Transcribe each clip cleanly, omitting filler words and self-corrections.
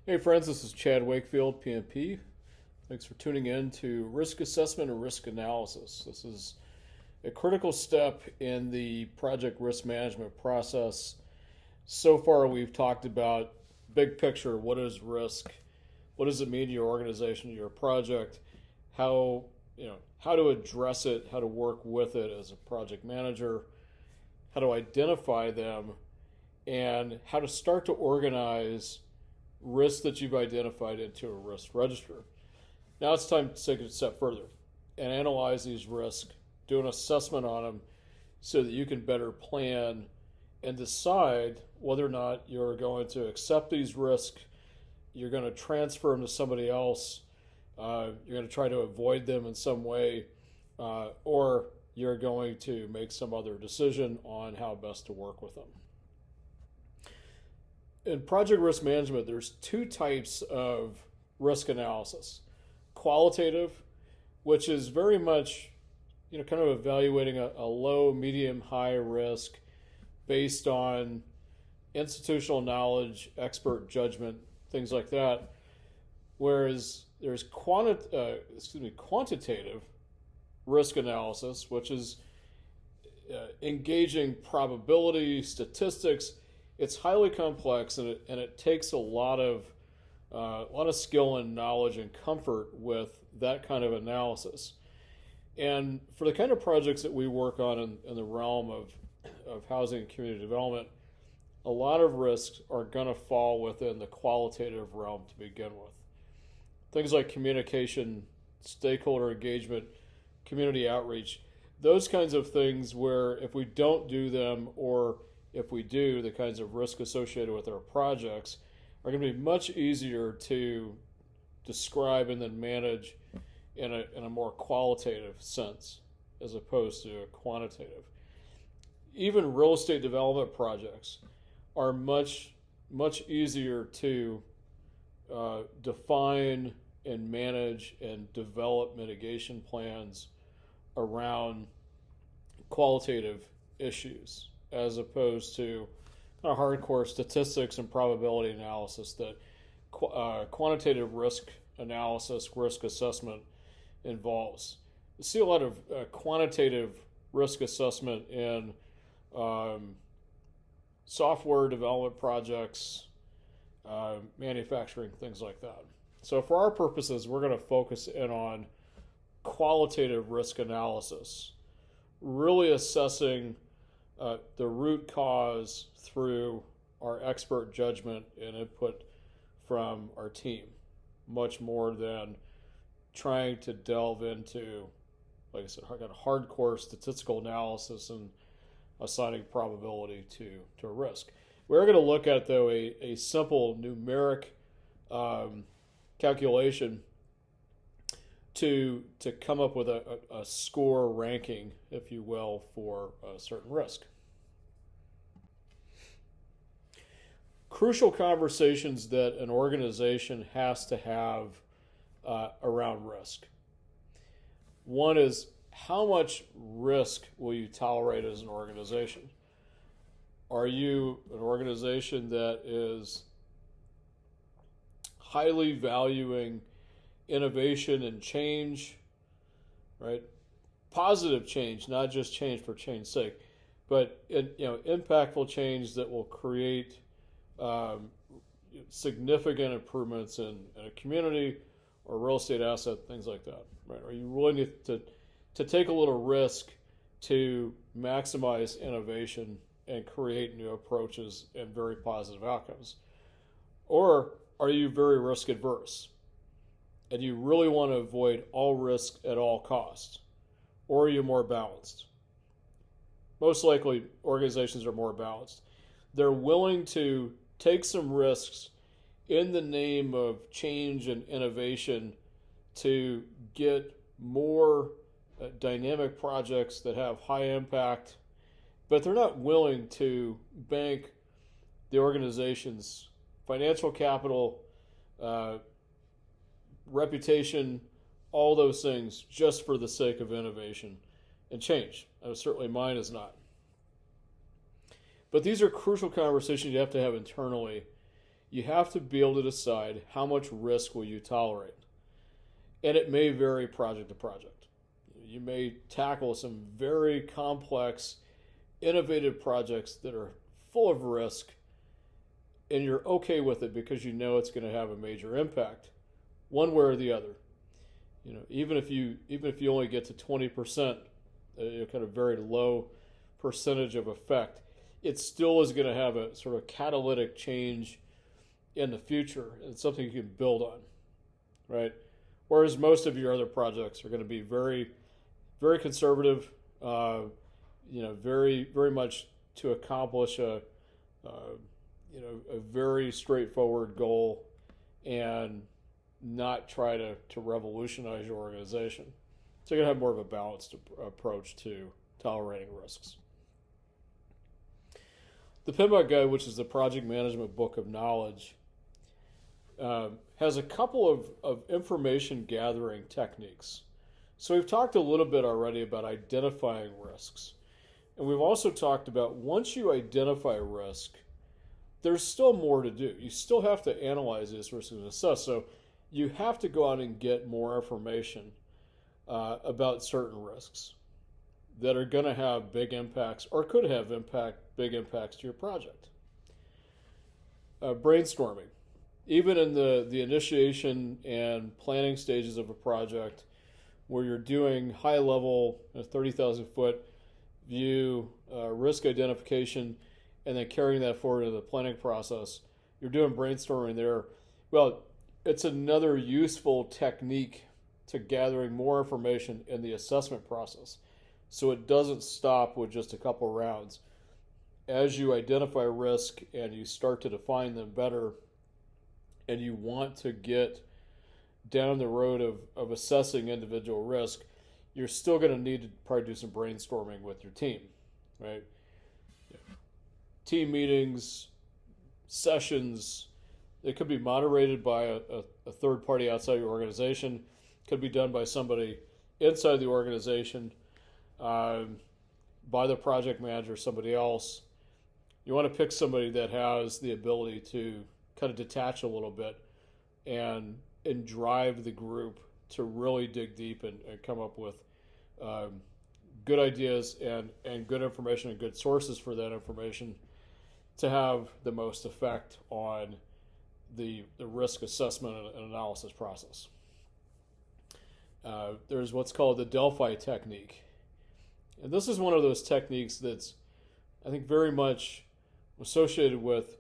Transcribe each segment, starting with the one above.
Hey friends, this is Chad Wakefield, PMP. Thanks for tuning in to Risk Assessment and Risk Analysis. This is a critical step in the project risk management process. So far, we've talked about big picture: what is risk? What does it mean to your organization, to your project? How how to address it, how to work with it as a project manager, how to identify them, and how to start to organize risks that you've identified into a risk register. Now it's time to take it a step further and analyze these risks, do an assessment on them so that you can better plan and decide whether or not you're going to accept these risks, you're going to transfer them to somebody else, you're going to try to avoid them in some way, or you're going to make some other decision on how best to work with them. In project risk management, there's two types of risk analysis. Qualitative, which is very much, kind of evaluating a low, medium, high risk based on institutional knowledge, expert judgment, things like that. Whereas there's quantitative risk analysis, which is engaging probability, statistics. It's highly complex, and it takes a lot of skill and knowledge and comfort with that kind of analysis. And for the kind of projects that we work on in the realm of housing and community development, a lot of risks are going to fall within the qualitative realm to begin with. Things like communication, stakeholder engagement, community outreach, those kinds of things where if we don't do them, or if we do, the kinds of risk associated with our projects are going to be much easier to describe and then manage in a more qualitative sense as opposed to a quantitative. Even real estate development projects are much easier to define and manage and develop mitigation plans around qualitative issues, as opposed to kind of hardcore statistics and probability analysis that quantitative risk analysis, risk assessment involves. You see a lot of quantitative risk assessment in software development projects, manufacturing, things like that. So for our purposes, we're going to focus in on qualitative risk analysis, really assessing the root cause through our expert judgment and input from our team, much more than trying to delve into, like I said, kind of hardcore statistical analysis and assigning probability to a risk. We're going to look at, though, a simple numeric calculation to come up with a score ranking, if you will, for a certain risk. Crucial conversations that an organization has to have around risk. One is, how much risk will you tolerate as an organization? Are you an organization that is highly valuing innovation and change, right? Positive change, not just change for change's sake, but impactful change that will create significant improvements in a community or real estate asset, things like that, right? Are you willing to take a little risk to maximize innovation and create new approaches and very positive outcomes? Or are you very risk adverse and you really want to avoid all risk at all costs? Or are you more balanced? Most likely, organizations are more balanced. They're willing to take some risks in the name of change and innovation to get more dynamic projects that have high impact, but they're not willing to bank the organization's financial capital, reputation, all those things just for the sake of innovation and change. Certainly mine is not. But these are crucial conversations you have to have internally you have to be able to decide how much risk will you tolerate. And it may vary project to project. You may tackle some very complex, innovative projects that are full of risk, and you're okay with it because you know it's going to have a major impact, one way or the other. Even if you only get to 20%, kind of very low percentage of effect, it still is going to have a sort of catalytic change in the future. It's something you can build on, right? Whereas most of your other projects are going to be very, very conservative, very, very much to accomplish a very straightforward goal and not try to revolutionize your organization. So you're going to have more of a balanced approach to tolerating risks. The PMBOK Guide, which is the Project Management Book of Knowledge, has a couple of information gathering techniques. So we've talked a little bit already about identifying risks. And we've also talked about once you identify risk, there's still more to do. You still have to analyze these risks and assess. So you have to go out and get more information about certain risks that are going to have big impacts or could have big impacts to your project. Brainstorming. Even in the initiation and planning stages of a project where you're doing high-level 30,000-foot view risk identification and then carrying that forward into the planning process, you're doing brainstorming there. Well, it's another useful technique to gathering more information in the assessment process. So it doesn't stop with just a couple rounds. As you identify risk and you start to define them better, and you want to get down the road of assessing individual risk, you're still going to need to probably do some brainstorming with your team, right? Team meetings, sessions, it could be moderated by a third party outside your organization. It could be done by somebody inside the organization, by the project manager, somebody else. You want to pick somebody that has the ability to kind of detach a little bit and drive the group to really dig deep and come up with good ideas and good information and good sources for that information to have the most effect on the risk assessment and analysis process. There's what's called the Delphi technique. And this is one of those techniques that's, I think, very much associated with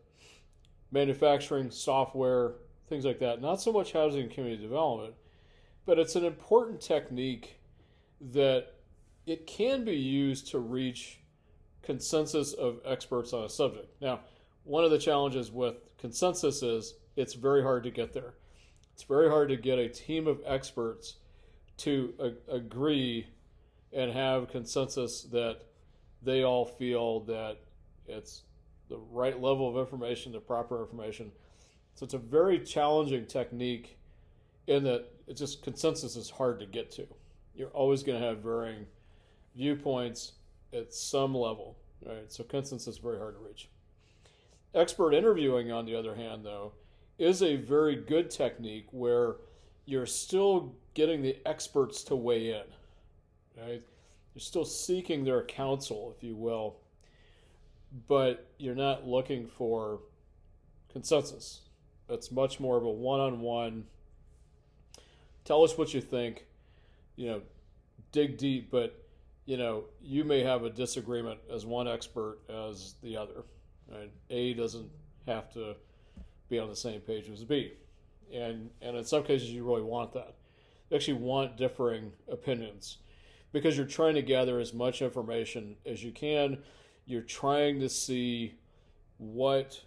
manufacturing, software, things like that. Not so much housing and community development, but it's an important technique that it can be used to reach consensus of experts on a subject. Now, one of the challenges with consensus is it's very hard to get there. It's very hard to get a team of experts to agree and have consensus that they all feel that it's the right level of information, the proper information. So it's a very challenging technique in that it's just consensus is hard to get to. You're always going to have varying viewpoints at some level, right? So consensus is very hard to reach. Expert interviewing, on the other hand, though, is a very good technique where you're still getting the experts to weigh in, right? You're still seeking their counsel, if you will, but you're not looking for consensus. It's much more of a one-on-one, tell us what you think, dig deep, but, you may have a disagreement as one expert as the other, right? A doesn't have to be on the same page as B. And in some cases, you really want that. You actually want differing opinions because you're trying to gather as much information as you can. You're trying to see what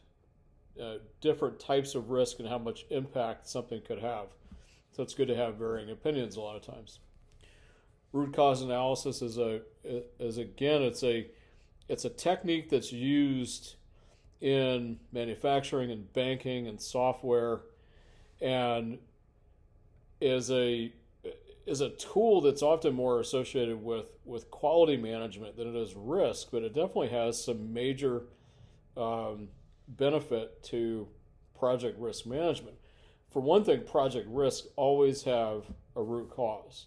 different types of risk and how much impact something could have. So it's good to have varying opinions a lot of times. Root cause analysis is it's a technique that's used in manufacturing and banking and software, and is a tool that's often more associated with quality management than it is risk, but it definitely has some major benefit to project risk management. For one thing, project risks always have a root cause.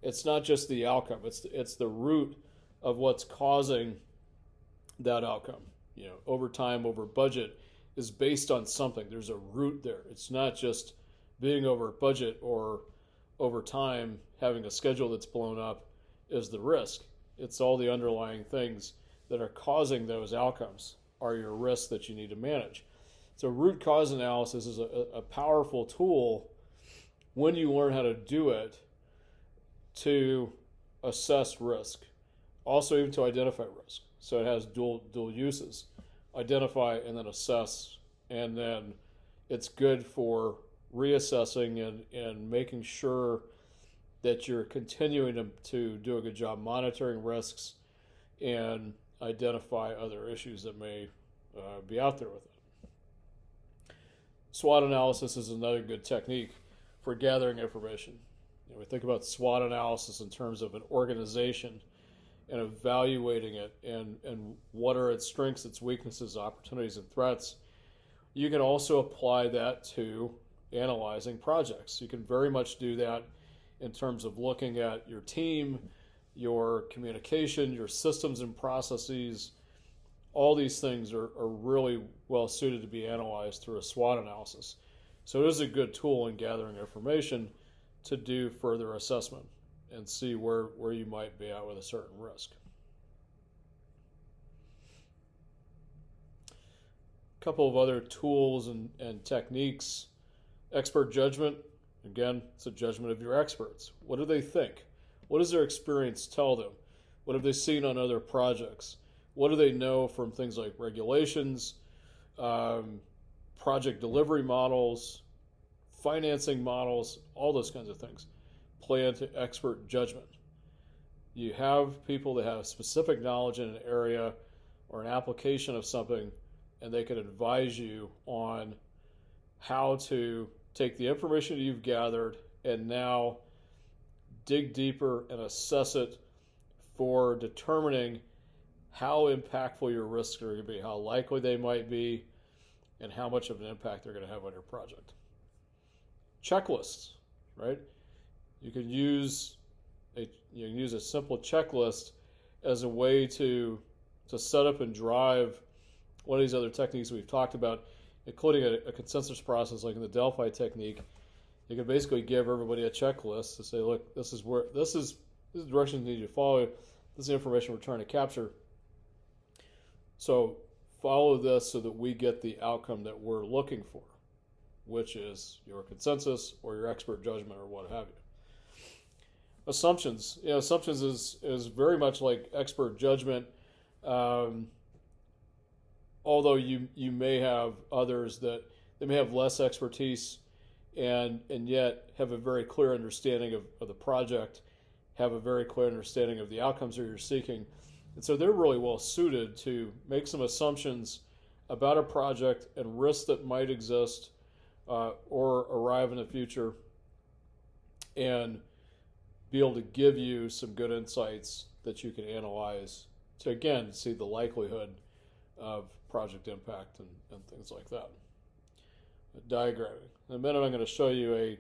It's not just the outcome, it's the root of what's causing that outcome. Over time, over budget is based on something. There's a root there. It's not just being over budget or over time having a schedule that's blown up is the risk. It's all the underlying things that are causing those outcomes are your risks that you need to manage. So root cause analysis is a powerful tool when you learn how to do it to assess risk. Also even to identify risk. So it has dual uses. Identify and then assess, and then it's good for reassessing and making sure that you're continuing to do a good job monitoring risks and identify other issues that may be out there with it. SWOT analysis is another good technique for gathering information. We think about SWOT analysis in terms of an organization and evaluating it and what are its strengths, its weaknesses, opportunities, and threats. You can also apply that to analyzing projects. You can very much do that in terms of looking at your team, your communication, your systems and processes. All these things are really well suited to be analyzed through a SWOT analysis. So it is a good tool in gathering information to do further assessment and see where you might be at with a certain risk. A couple of other tools and techniques. Expert judgment. Again, it's a judgment of your experts. What do they think? What does their experience tell them? What have they seen on other projects? What do they know from things like regulations, project delivery models, financing models, all those kinds of things play into expert judgment. You have people that have specific knowledge in an area or an application of something, and they can advise you on how to take the information you've gathered and now dig deeper and assess it for determining how impactful your risks are going to be, how likely they might be, and how much of an impact they're going to have on your project. Checklists, right? You can use a simple checklist as a way to set up and drive one of these other techniques we've talked about, including a consensus process like in the Delphi technique. You can basically give everybody a checklist to say, look, this is the direction you need to follow. This is the information we're trying to capture. So follow this so that we get the outcome that we're looking for, which is your consensus or your expert judgment or what have you. Assumptions. Assumptions is very much like expert judgment. Although you may have others that they may have less expertise and yet have a very clear understanding of the project, have a very clear understanding of the outcomes that you're seeking. And so they're really well suited to make some assumptions about a project and risks that might exist or arrive in the future, and be able to give you some good insights that you can analyze to, again, see the likelihood of project impact and things like that. Diagramming. In a minute, I'm going to show you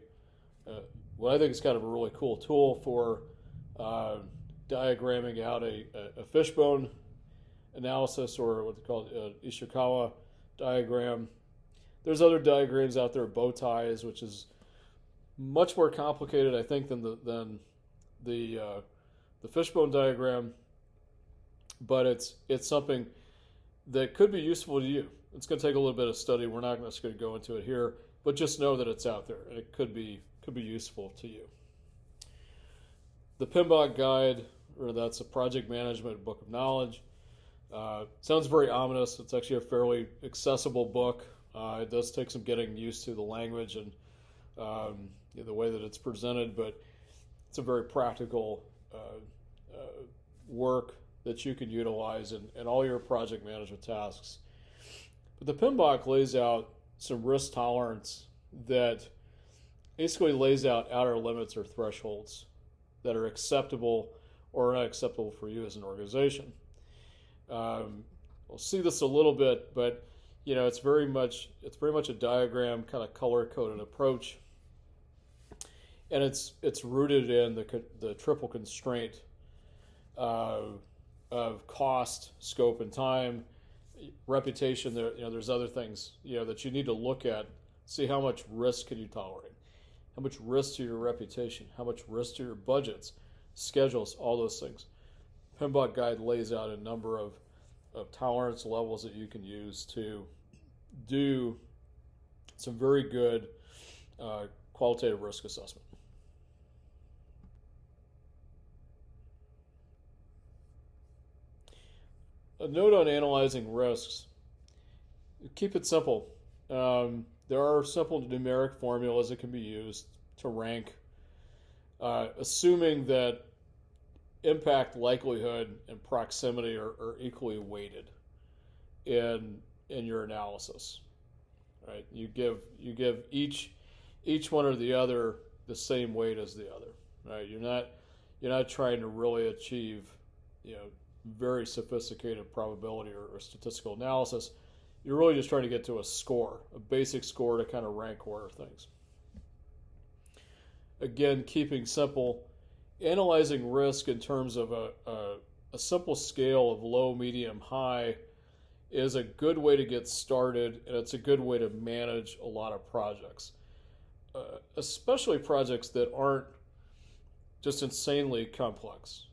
what I think is kind of a really cool tool for diagramming out a fishbone analysis, or what they call Ishikawa diagram. There's other diagrams out there, bow ties, which is much more complicated, I think, than the fishbone diagram, but it's something that could be useful to you. It's going to take a little bit of study. We're not just going to go into it here, but just know that it's out there and it could be useful to you. The PMBOK guide, or that's a project management book of knowledge. Sounds very ominous. It's actually a fairly accessible book. It does take some getting used to the language and the way that it's presented, but it's a very practical work that you can utilize in all your project management tasks. But the PMBOK lays out some risk tolerance that basically lays out outer limits or thresholds that are acceptable or not acceptable for you as an organization. We'll see this a little bit, but it's very much a diagram kind of color coded approach, and it's rooted in the triple constraint of cost, scope, and time, reputation. There's other things that you need to look at. See how much risk can you tolerate, how much risk to your reputation, how much risk to your budgets, schedules, all those things. PMBOK guide lays out a number of tolerance levels that you can use to do some very good qualitative risk assessment. A note on analyzing risks: keep it simple. There are simple numeric formulas that can be used to rank, assuming that impact, likelihood, and proximity are equally weighted in your analysis. Right? You give each one or the other the same weight as the other. Right? You're not trying to really achieve very sophisticated probability or statistical analysis. You're really just trying to get to a score, a basic score to kind of rank order things. Again, keeping simple, analyzing risk in terms of a simple scale of low, medium, high is a good way to get started, and it's a good way to manage a lot of projects, especially projects that aren't just insanely complex.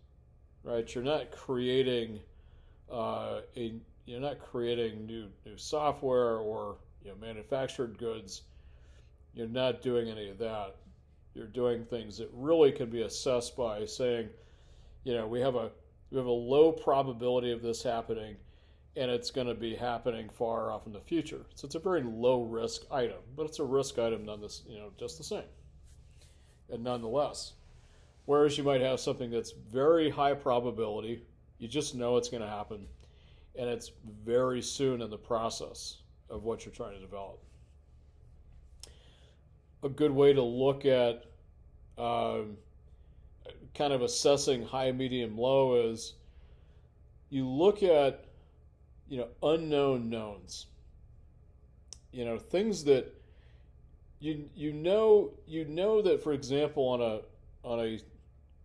Right? You're not creating new software or manufactured goods. You're not doing any of that. You're doing things that really can be assessed by saying, we have a low probability of this happening, and it's going to be happening far off in the future. So it's a very low risk item, but it's a risk item just the same. And nonetheless, whereas you might have something that's very high probability, you just know it's going to happen, and it's very soon in the process of what you're trying to develop. A good way to look at kind of assessing high, medium, low is you look at unknown knowns. Things that you know that, for example, on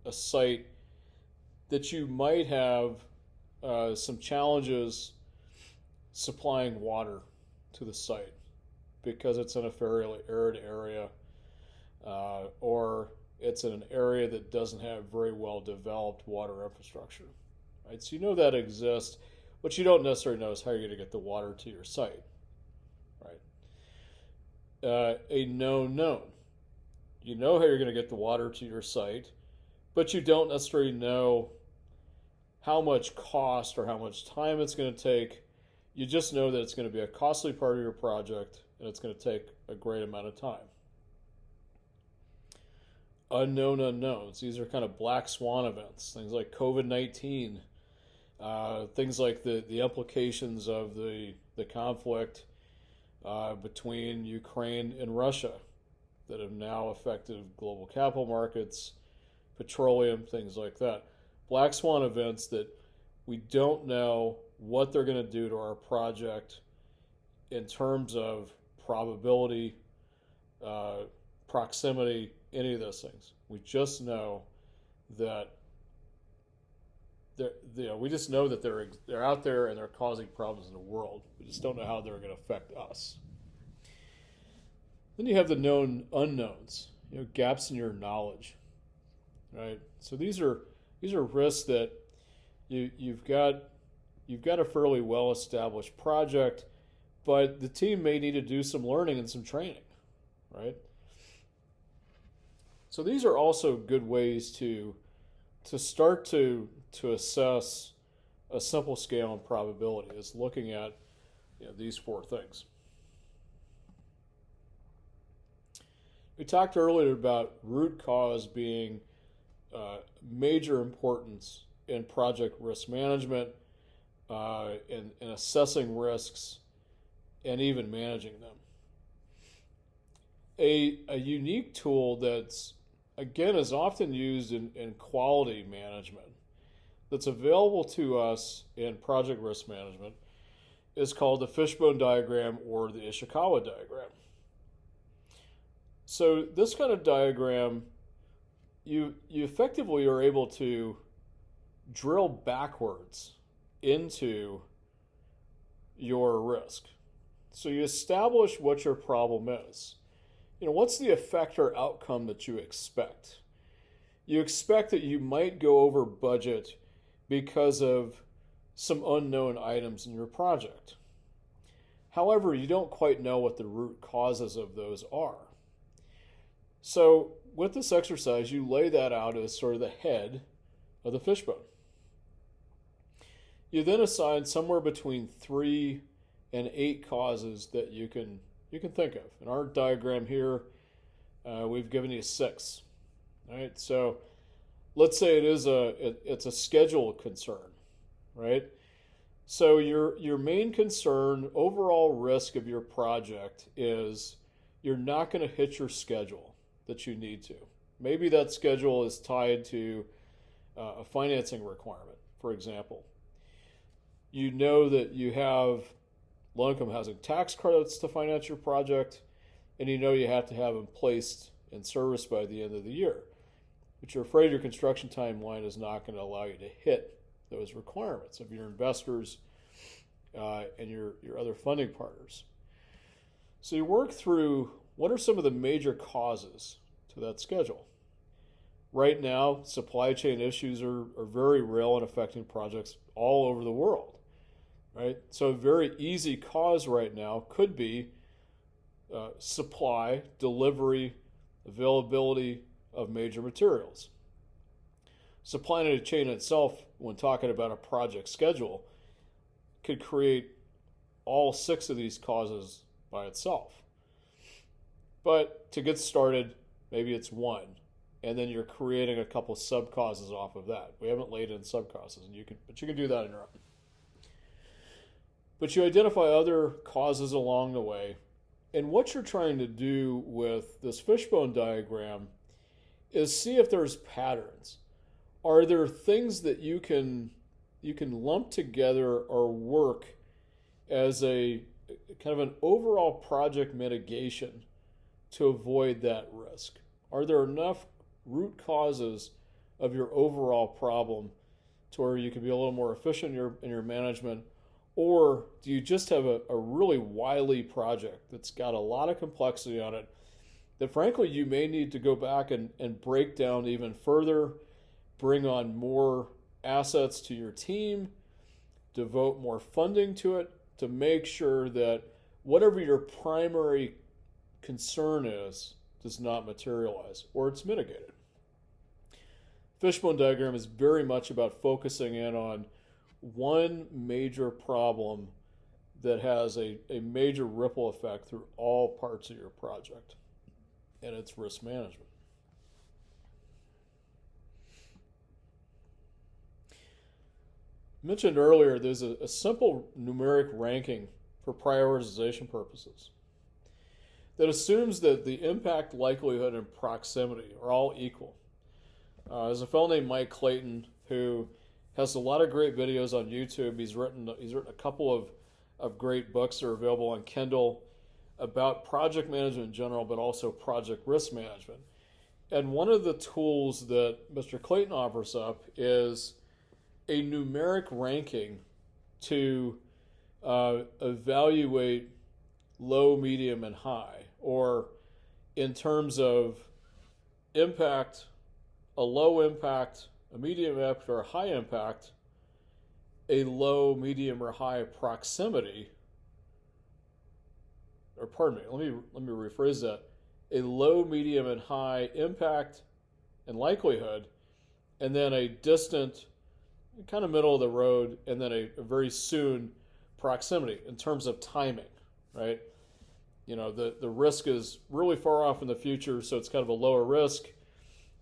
a site that you might have some challenges supplying water to the site because it's in a fairly arid area, or it's in an area that doesn't have very well developed water infrastructure. Right? So that exists. What you don't necessarily know is how you're going to get the water to your site. Right? A known known. You know how you're going to get the water to your site, but you don't necessarily know how much cost or how much time it's going to take. You just know that it's going to be a costly part of your project, and it's going to take a great amount of time. Unknown unknowns. These are kind of black swan events, things like COVID-19, things like the implications of the conflict between Ukraine and Russia that have now affected global capital markets, petroleum, things like that. Black swan events that we don't know what they're going to do to our project in terms of probability, proximity, any of those things. We just know that they're out there and they're causing problems in the world. We just don't know how they're going to affect us. Then you have the known unknowns, gaps in your knowledge, right? So these are risks that you've got a fairly well established project, but the team may need to do some learning and some training, right? So these are also good ways to start to assess a simple scale and probability, is looking at these four things. We talked earlier about root cause being major importance in project risk management, in assessing risks, and even managing them. A unique tool that's, again, is often used in quality management, that's available to us in project risk management, is called the Fishbone diagram or the Ishikawa diagram. So this kind of diagram, you effectively are able to drill backwards into your risk. So you establish what your problem is. What's the effect or outcome that you expect? You expect that you might go over budget because of some unknown items in your project. However, you don't quite know what the root causes of those are. So with this exercise, you lay that out as sort of the head of the fishbone. You then assign somewhere between 3 and 8 causes that you can think of. In our diagram here, we've given you 6. All right, so let's say it's a schedule concern, right? So your main concern, overall risk of your project is you're not going to hit your schedule that you need to. Maybe that schedule is tied to a financing requirement, for example. You know that you have low-income housing tax credits to finance your project, and you know you have to have them placed in service by the end of the year. But you're afraid your construction timeline is not going to allow you to hit those requirements of your investors and your other funding partners. So you work through what are some of the major causes to that schedule. Right now, supply chain issues are very real and affecting projects all over the world. Right? So a very easy cause right now could be supply, delivery, availability of major materials. Supply chain itself, when talking about a project schedule, could create all 6 of these causes by itself. But to get started, maybe it's 1, and then you're creating a couple sub-causes off of that. We haven't laid in sub-causes, but you can do that on your own. But you identify other causes along the way. And what you're trying to do with this fishbone diagram is see if there's patterns. Are there things that you can lump together or work as a kind of an overall project mitigation to avoid that risk? Are there enough root causes of your overall problem to where you can be a little more efficient in your management? Or do you just have a really wily project that's got a lot of complexity on it that frankly you may need to go back and break down even further, bring on more assets to your team, devote more funding to it to make sure that whatever your primary concern is does not materialize or it's mitigated. Fishbone diagram is very much about focusing in on one major problem that has a major ripple effect through all parts of your project, and it's risk management. I mentioned earlier there's a simple numeric ranking for prioritization purposes that assumes that the impact, likelihood, and proximity are all equal. There's a fellow named Mike Clayton who has a lot of great videos on YouTube. He's written a couple of great books that are available on Kindle about project management in general, but also project risk management. And one of the tools that Mr. Clayton offers up is a numeric ranking to evaluate low, medium, and high, or in terms of impact, a low impact, a medium impact, or a high impact, a low, medium, or high proximity, or pardon me, let me rephrase that, a low, medium, and high impact and likelihood, and then a distant, kind of middle of the road, and then a very soon proximity in terms of timing, right? The risk is really far off in the future, so it's kind of a lower risk.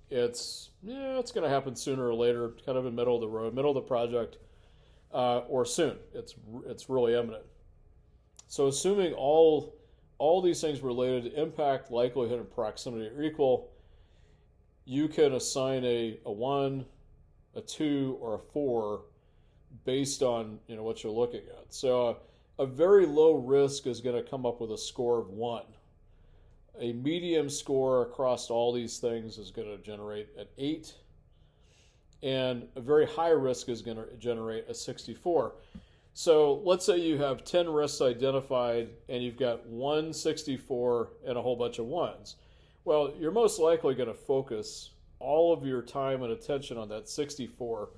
It's going to happen sooner or later, kind of in middle of the road, middle of the project, or soon. It's really imminent. So assuming all these things related to impact, likelihood, and proximity are equal, you can assign a 1, a 2, or a 4 based on what you're looking at. So A very low risk is going to come up with a score of 1. A medium score across all these things is going to generate an 8. And a very high risk is going to generate a 64. So let's say you have 10 risks identified and you've got 164 and a whole bunch of 1s. Well, you're most likely going to focus all of your time and attention on that 64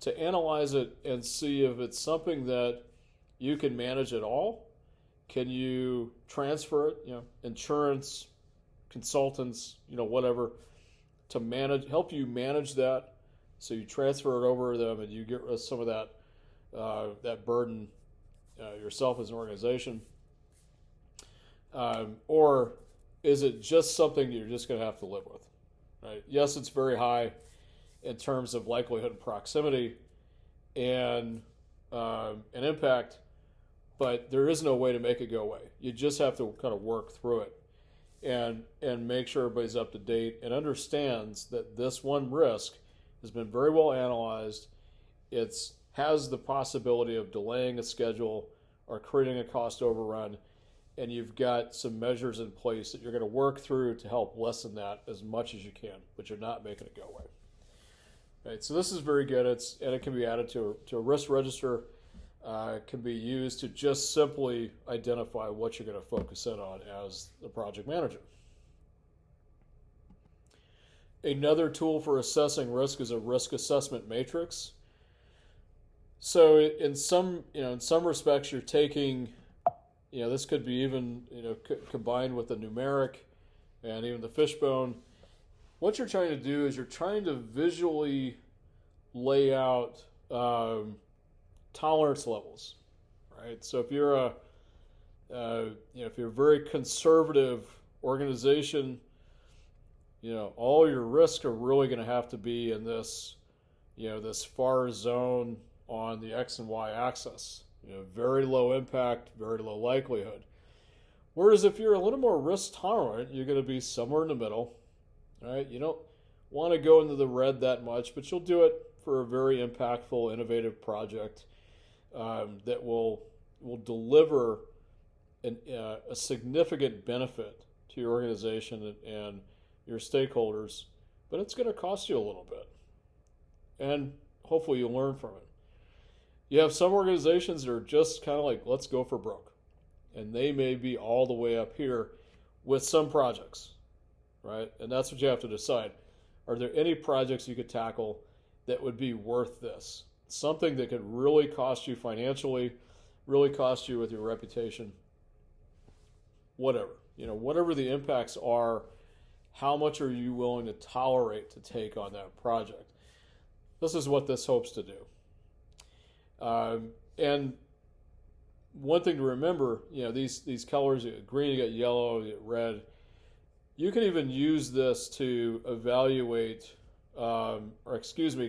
to analyze it and see if it's something that you can manage at all. Can you transfer it, insurance, consultants, whatever, to help you manage that, so you transfer it over to them and you get rid of some of that burden yourself as an organization, or is it just something you're just going to have to live with? Right? Yes, it's very high in terms of likelihood and proximity and impact, but there is no way to make it go away. You just have to kind of work through it and make sure everybody's up to date and understands that this one risk has been very well analyzed. It has the possibility of delaying a schedule or creating a cost overrun, and you've got some measures in place that you're going to work through to help lessen that as much as you can, but you're not making it go away. Right, so this is very good. And it can be added to a risk register. It can be used to just simply identify what you're going to focus in on as the project manager. Another tool for assessing risk is a risk assessment matrix. So in some respects, you're taking, this could be even, combined with the Numeric and even the Fishbone. What you're trying to do is you're trying to visually lay out tolerance levels, right? So if you're if you're a very conservative organization, all your risks are really going to have to be in this, this far zone on the X and Y axis. Very low impact, very low likelihood. Whereas if you're a little more risk tolerant, you're going to be somewhere in the middle, right? You don't want to go into the red that much, but you'll do it for a very impactful, innovative project that will deliver a significant benefit to your organization and your stakeholders, but it's going to cost you a little bit. And hopefully you'll learn from it. You have some organizations that are just kind of like, let's go for broke. And they may be all the way up here with some projects, right? And that's what you have to decide. Are there any projects you could tackle that would be worth this? Something that could really cost you financially, really cost you with your reputation, whatever. Whatever the impacts are, how much are you willing to tolerate to take on that project? This is what this hopes to do. And one thing to remember, these colors, you get green, you get yellow, you get red. You can even use this to evaluate,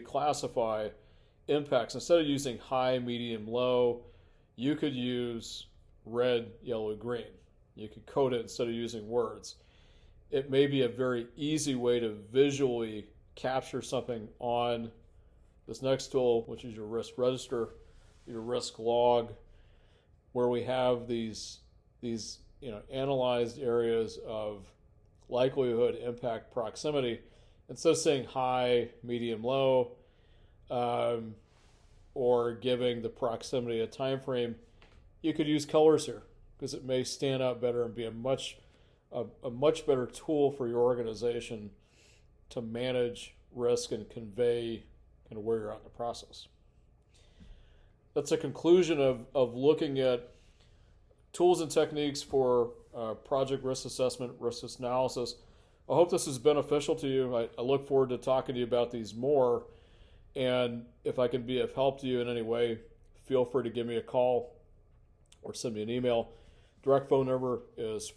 classify impacts. Instead of using high, medium, low, you could use red, yellow, green. You could code it instead of using words. It may be a very easy way to visually capture something on this next tool, which is your risk register, your risk log, where we have these analyzed areas of likelihood, impact, proximity. Instead of saying high, medium, low, or giving the proximity a time frame, you could use colors here because it may stand out better and be a much better tool for your organization to manage risk and convey kind of where you're at in the process. That's a conclusion of looking at tools and techniques for project risk assessment, risk analysis. I hope this is beneficial to you. I look forward to talking to you about these more. And if I can be of help to you in any way, feel free to give me a call or send me an email. Direct phone number is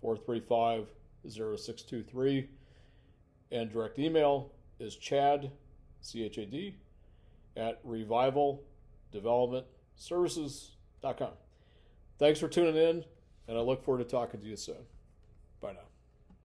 480-435-0623. And direct email is Chad, C-H-A-D, at revivaldevelopmentservices.com. Thanks for tuning in, and I look forward to talking to you soon.